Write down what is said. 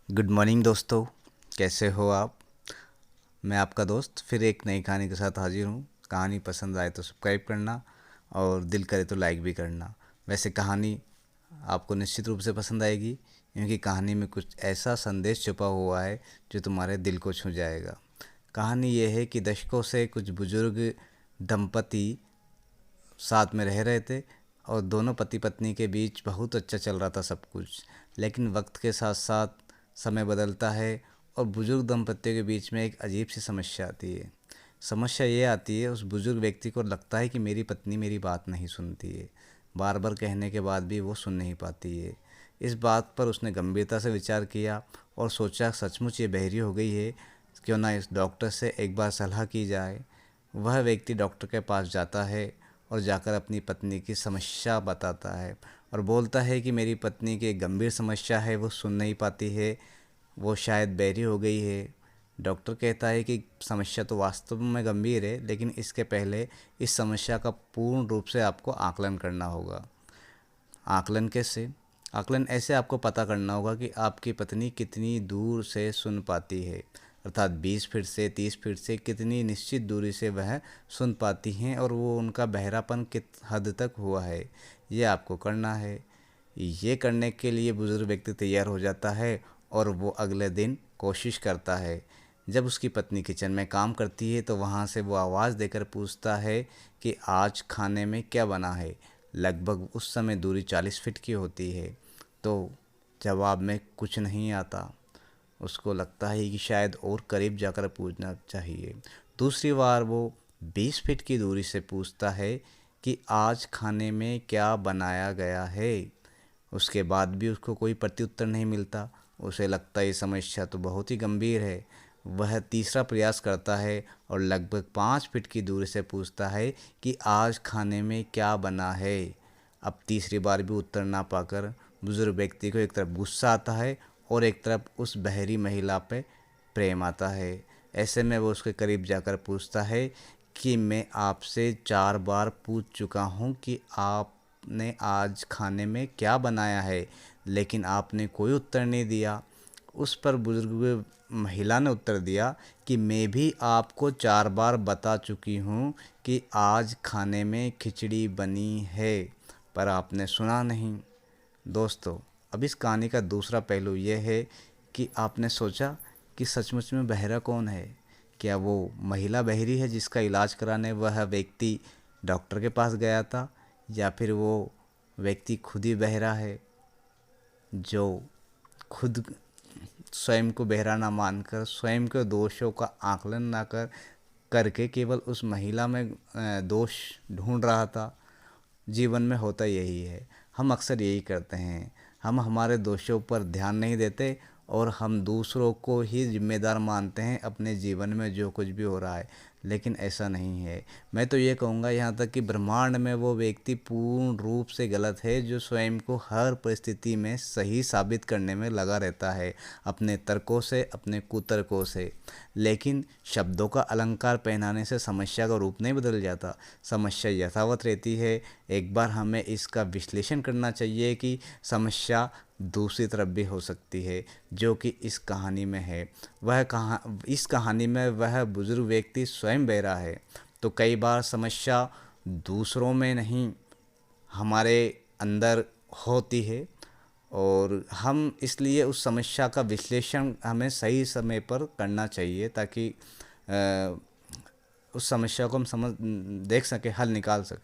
Good morning दोस्तों। कैसे हो आप? मैं आपका दोस्त फिर एक नई कहानी के साथ हाजिर हूँ। कहानी पसंद आए तो सब्सक्राइब करना और दिल करे तो लाइक भी करना। वैसे कहानी आपको निश्चित रूप से पसंद आएगी, क्योंकि कहानी में कुछ ऐसा संदेश छुपा हुआ है जो तुम्हारे दिल को छू जाएगा। कहानी ये है कि दशकों से कुछ बुजुर्ग दंपति साथ में रह रहे थे और दोनों पति पत्नी के बीच बहुत अच्छा चल रहा था सब कुछ। लेकिन वक्त के साथ साथ समय बदलता है और बुजुर्ग दंपतियों के बीच में एक अजीब सी समस्या आती है। समस्या ये आती है, उस बुजुर्ग व्यक्ति को लगता है कि मेरी पत्नी मेरी बात नहीं सुनती है। बार बार कहने के बाद भी वो सुन नहीं पाती है। इस बात पर उसने गंभीरता से विचार किया और सोचा सचमुच ये बहरी हो गई है, क्यों ना इस डॉक्टर से एक बार सलाह की जाए। वह व्यक्ति डॉक्टर के पास जाता है और जाकर अपनी पत्नी की समस्या बताता है और बोलता है कि मेरी पत्नी की एक गंभीर समस्या है, वो सुन नहीं पाती है, वो शायद बहरी हो गई है। डॉक्टर कहता है कि समस्या तो वास्तव में गंभीर है, लेकिन इसके पहले इस समस्या का पूर्ण रूप से आपको आकलन करना होगा। आकलन कैसे? आकलन ऐसे आपको पता करना होगा कि आपकी पत्नी कितनी दूर से सुन पाती है, अर्थात 20 फीट से 30 फीट से कितनी निश्चित दूरी से वह सुन पाती हैं और वो उनका बहरापन कित हद तक हुआ है, ये आपको करना है। ये करने के लिए बुजुर्ग व्यक्ति तैयार हो जाता है और वो अगले दिन कोशिश करता है। जब उसकी पत्नी किचन में काम करती है तो वहाँ से वो आवाज़ देकर पूछता है कि आज खाने में क्या बना है। लगभग उस समय दूरी 40 फीट की होती है, तो जवाब में कुछ नहीं आता। उसको लगता है कि शायद और करीब जाकर पूछना चाहिए। दूसरी बार वो 20 फीट की दूरी से पूछता है कि आज खाने में क्या बनाया गया है। उसके बाद भी उसको कोई प्रत्युत्तर नहीं मिलता। उसे लगता है ये समस्या तो बहुत ही गंभीर है। वह तीसरा प्रयास करता है और लगभग 5 फीट की दूरी से पूछता है कि आज खाने में क्या बना है। अब तीसरी बार भी उत्तर ना पाकर बुजुर्ग व्यक्ति को एक तरफ गुस्सा आता है और एक तरफ उस बहरी महिला पे प्रेम आता है। ऐसे में वो उसके करीब जाकर पूछता है कि मैं आपसे 4 बार पूछ चुका हूँ कि आपने आज खाने में क्या बनाया है, लेकिन आपने कोई उत्तर नहीं दिया। उस पर बुजुर्ग महिला ने उत्तर दिया कि मैं भी आपको 4 बार बता चुकी हूँ कि आज खाने में खिचड़ी बनी है, पर आपने सुना नहीं। दोस्तों, अब इस कहानी का दूसरा पहलू यह है कि आपने सोचा कि सचमुच में बहरा कौन है? क्या वो महिला बहरी है जिसका इलाज कराने वह व्यक्ति डॉक्टर के पास गया था, या फिर वो व्यक्ति खुद ही बहरा है, जो खुद स्वयं को बहरा ना मानकर स्वयं के दोषों का आकलन ना करके केवल उस महिला में दोष ढूंढ रहा था। जीवन में होता यही है, हम अक्सर यही करते हैं। हम हमारे दोषों पर ध्यान नहीं देते और हम दूसरों को ही जिम्मेदार मानते हैं अपने जीवन में जो कुछ भी हो रहा है, लेकिन ऐसा नहीं है। मैं तो ये कहूँगा यहाँ तक कि ब्रह्मांड में वो व्यक्ति पूर्ण रूप से गलत है जो स्वयं को हर परिस्थिति में सही साबित करने में लगा रहता है, अपने तर्कों से, अपने कुतर्कों से। लेकिन शब्दों का अलंकार पहनाने से समस्या का रूप नहीं बदल जाता, समस्या यथावत रहती है। एक बार हमें इसका विश्लेषण करना चाहिए कि समस्या दूसरी तरफ भी हो सकती है, जो कि इस कहानी में है। इस कहानी में वह बुजुर्ग व्यक्ति स्वयं बहरा है। तो कई बार समस्या दूसरों में नहीं, हमारे अंदर होती है, और हम इसलिए उस समस्या का विश्लेषण हमें सही समय पर करना चाहिए, ताकि उस समस्या को हम देख सकें, हल निकाल सकें।